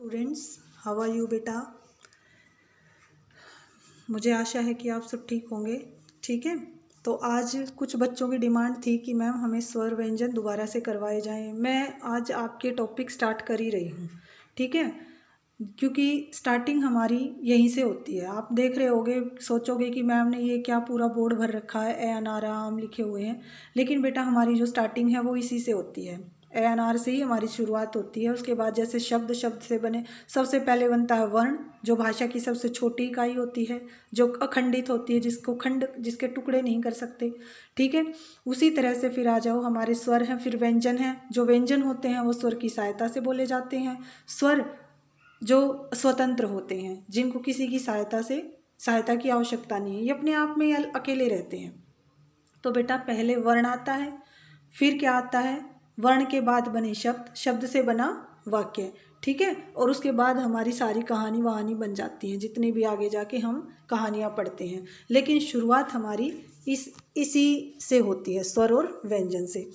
Students, how are you बेटा। मुझे आशा है कि आप सब ठीक होंगे। ठीक है, तो आज कुछ बच्चों की डिमांड थी कि मैम हमें स्वर व्यंजन दोबारा से करवाए जाएं। मैं आज आपके टॉपिक स्टार्ट कर ही रही हूँ, ठीक है, क्योंकि स्टार्टिंग हमारी यहीं से होती है। आप देख रहे होगे, सोचोगे कि मैम ने ये क्या पूरा बोर्ड भर रखा है, ए अनार आम लिखे हुए हैं, लेकिन बेटा हमारी जो स्टार्टिंग है वो इसी से होती है। ए अनार से ही हमारी शुरुआत होती है। उसके बाद जैसे शब्द शब्द से बने, सबसे पहले बनता है वर्ण, जो भाषा की सबसे छोटी इकाई होती है, जो अखंडित होती है, जिसके टुकड़े नहीं कर सकते। ठीक है, उसी तरह से फिर आ जाओ हमारे स्वर हैं, फिर व्यंजन हैं। जो व्यंजन होते हैं वो स्वर की सहायता से बोले जाते हैं। स्वर जो स्वतंत्र होते हैं, जिनको किसी की सहायता की आवश्यकता नहीं है, ये अपने आप में अकेले रहते हैं। तो बेटा पहले वर्ण आता है, फिर क्या आता है, वर्ण के बाद बने शब्द, शब्द से बना वाक्य। ठीक है, और उसके बाद हमारी सारी कहानी वहानी बन जाती हैं, जितनी भी आगे जाके हम कहानियाँ पढ़ते हैं। लेकिन शुरुआत हमारी इसी से होती है, स्वर और व्यंजन से।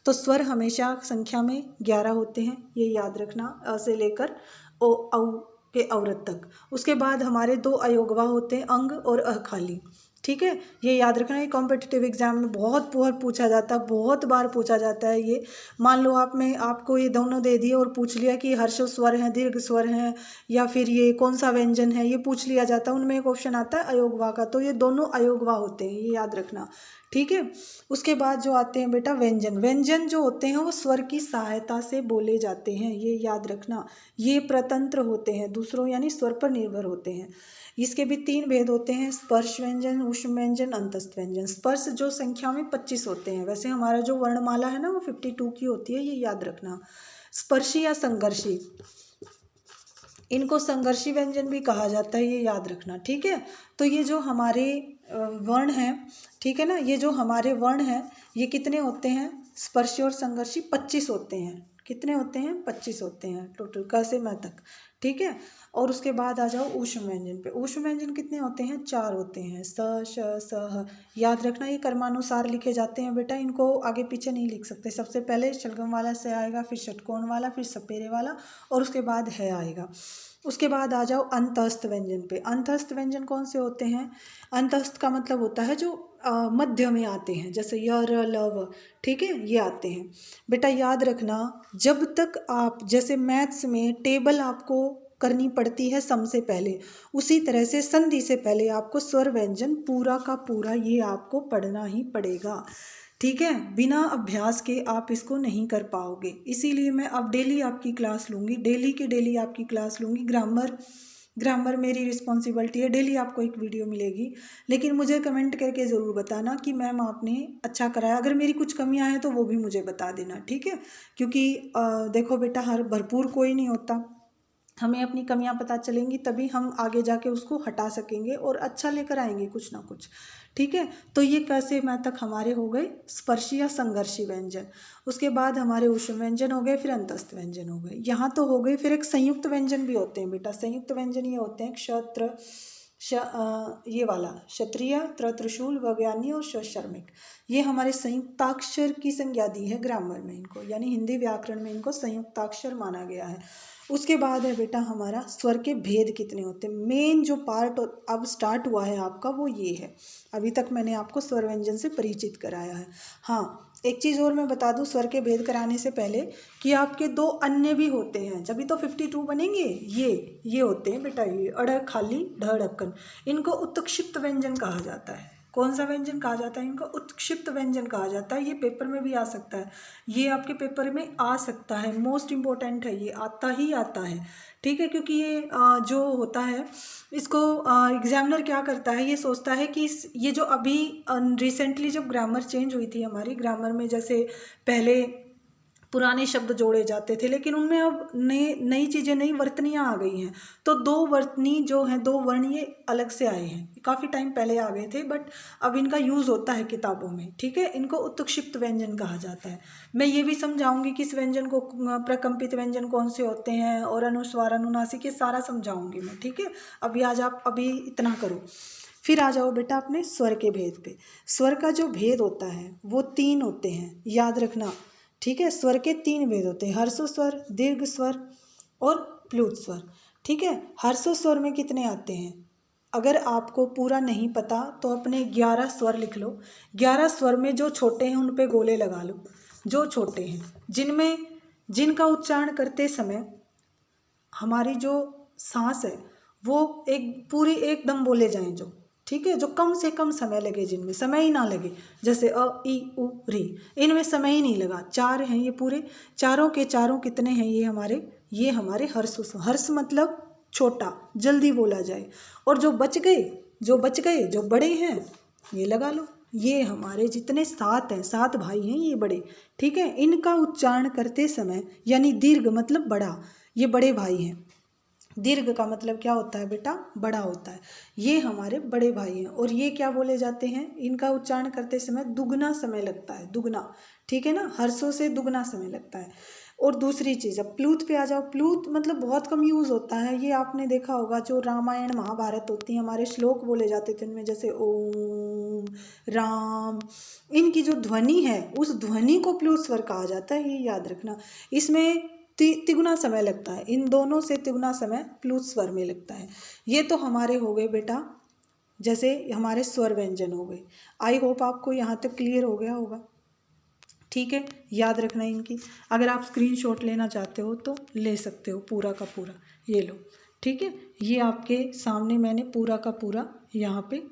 तो स्वर हमेशा संख्या में 11 होते हैं, ये याद रखना, अ से लेकर ओ औ के अवरत तक। उसके बाद हमारे 2 अयोगवा होते हैं, अंग और अ खाली। ठीक है, ये याद रखना, ये कॉम्पिटिटिव एग्जाम में बहुत पूछा जाता है, बहुत बार पूछा जाता है ये। मान लो आपको ये दोनों दे दिए और पूछ लिया कि हर्ष स्वर हैं, दीर्घ स्वर हैं, या फिर ये कौन सा व्यंजन है, ये पूछ लिया जाता है। उनमें एक ऑप्शन आता है अयोगवा का, तो ये दोनों अयोगवा होते हैं, ये याद रखना। ठीक है, उसके बाद जो आते हैं बेटा व्यंजन। व्यंजन जो होते हैं वो स्वर की सहायता से बोले जाते हैं, ये याद रखना। ये प्रतंत्र होते हैं, दूसरों यानी स्वर पर निर्भर होते हैं। इसके भी 3 भेद होते हैं, स्पर्श व्यंजन, ऊष्म व्यंजन, अंतस्थ व्यंजन। स्पर्श जो संख्या में 25 होते हैं, वैसे हमारा जो वर्णमाला है ना वो 52 की होती है, ये याद रखना। स्पर्शी या संघर्षी, इनको संघर्षी व्यंजन भी कहा जाता है, ये याद रखना। ठीक है, तो ये जो हमारे वर्ण हैं, ठीक है ना, ये जो हमारे वर्ण हैं ये कितने होते हैं, स्पर्शी और संघर्षी 25 होते हैं। कितने होते हैं, 25 होते हैं टोटल, क से म तक। ठीक है, और उसके बाद आ जाओ ऊष्म व्यंजन पे। ऊष्म व्यंजन कितने होते हैं, 4 होते हैं, स श स ह। याद रखना, ये क्रमानुसार लिखे जाते हैं बेटा, इनको आगे पीछे नहीं लिख सकते। सबसे पहले शलगम वाला से आएगा, फिर षटकोण वाला, फिर सपेरे वाला, और उसके बाद है आएगा। उसके बाद आ जाओ अंतस्थ व्यंजन पे। अंतस्थ व्यंजन कौन से होते हैं, अंतस्थ का मतलब होता है जो मध्य में आते हैं, जैसे य र ल व। ठीक है, ये आते हैं बेटा। याद रखना, जब तक आप जैसे मैथ्स में टेबल आपको करनी पड़ती है सम से पहले, उसी तरह से संधि से पहले आपको स्वर व्यंजन पूरा का पूरा ये आपको पढ़ना ही पड़ेगा। ठीक है, बिना अभ्यास के आप इसको नहीं कर पाओगे। इसीलिए मैं अब डेली आपकी क्लास लूँगी, डेली के डेली आपकी क्लास लूँगी। ग्रामर मेरी रिस्पॉन्सिबिलिटी है, डेली आपको एक वीडियो मिलेगी। लेकिन मुझे कमेंट करके ज़रूर बताना कि मैम आपने अच्छा कराया। अगर मेरी कुछ कमियां हैं तो वो भी मुझे बता देना, ठीक है। क्योंकि देखो बेटा, हर भरपूर कोई नहीं होता, हमें अपनी कमियां पता चलेंगी तभी हम आगे जाके उसको हटा सकेंगे और अच्छा लेकर आएंगे कुछ ना कुछ। ठीक है, तो ये कैसे मैं तक हमारे हो गए स्पर्शी या संघर्षी व्यंजन। उसके बाद हमारे ऊष्म व्यंजन हो गए, फिर अंतस्थ व्यंजन हो गए, यहाँ तो हो गए। फिर एक संयुक्त व्यंजन भी होते हैं बेटा। संयुक्त व्यंजन ये होते हैं क्षत्र ये वाला क्षत्रिय, त्रिशूल, वज्ञानी और शर्मिक। ये हमारे संयुक्ताक्षर की संज्ञा दी है ग्रामर में इनको, यानी हिंदी व्याकरण में इनको संयुक्ताक्षर माना गया है। उसके बाद है बेटा हमारा स्वर के भेद कितने होते हैं। मेन जो पार्ट अब स्टार्ट हुआ है आपका वो ये है। अभी तक मैंने आपको स्वर व्यंजन से परिचित कराया है। हाँ, एक चीज़ और मैं बता दूं स्वर के भेद कराने से पहले, कि आपके 2 अन्य भी होते हैं, जब भी तो 52 बनेंगे। ये होते हैं बेटा, ये अड़ खाली ढ ढक्कन, इनको उत्क्षिप्त व्यंजन कहा जाता है। कौन सा व्यंजन कहा जाता है, इनको उत्क्षिप्त व्यंजन कहा जाता है। ये पेपर में भी आ सकता है, ये आपके पेपर में आ सकता है, मोस्ट इम्पोर्टेंट है, ये आता ही आता है। ठीक है, क्योंकि ये जो होता है इसको एग्जामिनर क्या करता है, ये सोचता है कि ये जो अभी रिसेंटली जब ग्रामर चेंज हुई थी हमारी, ग्रामर में जैसे पहले पुराने शब्द जोड़े जाते थे, लेकिन उनमें अब नई चीज़ें, नई वर्तनियाँ आ गई हैं। तो 2 वर्तनी जो हैं, 2 वर्ण ये अलग से आए हैं, काफ़ी टाइम पहले आ गए थे, बट अब इनका यूज़ होता है किताबों में। ठीक है, इनको उत्क्षिप्त व्यंजन कहा जाता है। मैं ये भी समझाऊंगी कि इस व्यंजन को प्रकम्पित व्यंजन कौन से होते हैं और अनुस्वार, अनुनासिक, ये सारा समझाऊंगी मैं। ठीक है, अभी इतना करो, फिर आ जाओ बेटा अपने स्वर के भेद पे। स्वर का जो भेद होता है वो 3 होते हैं, याद रखना। ठीक है, स्वर के 3 भेद होते हैं, हर्ष स्वर, दीर्घ स्वर और प्लुत स्वर। ठीक है, ह्रस्व स्वर में कितने आते हैं? अगर आपको पूरा नहीं पता तो अपने 11 स्वर लिख लो। 11 स्वर में जो छोटे हैं उन पे गोले लगा लो। जो छोटे हैं जिनका उच्चारण करते समय हमारी जो सांस है वो एक पूरी एकदम बोले जाएं, जो ठीक है, जो कम से कम समय लगे, जिनमें समय ही ना लगे, जैसे अ ई उ री, इनमें समय ही नहीं लगा। 4 हैं ये पूरे, चारों के चारों कितने हैं? ये हमारे हर्ष। हर्ष मतलब छोटा, जल्दी बोला जाए। और जो बच गए जो बड़े हैं ये लगा लो। ये हमारे जितने 7 हैं, 7 भाई हैं ये बड़े। ठीक है, इनका उच्चारण करते समय यानी दीर्घ मतलब बड़ा, ये बड़े भाई हैं। दीर्घ का मतलब क्या होता है बेटा? बड़ा होता है। ये हमारे बड़े भाई हैं और ये क्या बोले जाते हैं? इनका उच्चारण करते समय दुगना समय लगता है, दुगना। ठीक है ना, हर्षों से दुगना समय लगता है। और दूसरी चीज़, अब प्लूत पे आ जाओ। प्लूत मतलब बहुत कम यूज़ होता है, ये आपने देखा होगा जो रामायण महाभारत होती है, हमारे श्लोक बोले जाते थे उनमें, जैसे ओम राम, इनकी जो ध्वनि है उस ध्वनि को प्लूत स्वर कहा जाता है, ये याद रखना। इसमें तिगुना समय लगता है, इन दोनों से तिगुना समय प्लुत स्वर में लगता है। ये तो हमारे हो गए बेटा, जैसे हमारे स्वर व्यंजन हो गए। आई होप आपको यहाँ तक क्लियर हो गया होगा। ठीक है, याद रखना इनकी। अगर आप स्क्रीनशॉट लेना चाहते हो तो ले सकते हो, पूरा का पूरा ये लो। ठीक है, ये आपके सामने मैंने पूरा का पूरा यहाँ पे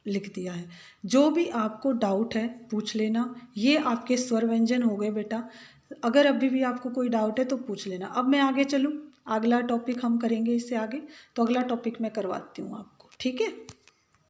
लिख दिया है। जो भी आपको डाउट है पूछ लेना। ये आपके स्वर व्यंजन हो गए बेटा। अगर अभी भी आपको कोई डाउट है तो पूछ लेना। अब मैं आगे चलूँ, अगला टॉपिक हम करेंगे इससे आगे, तो अगला टॉपिक मैं करवाती हूँ आपको। ठीक है।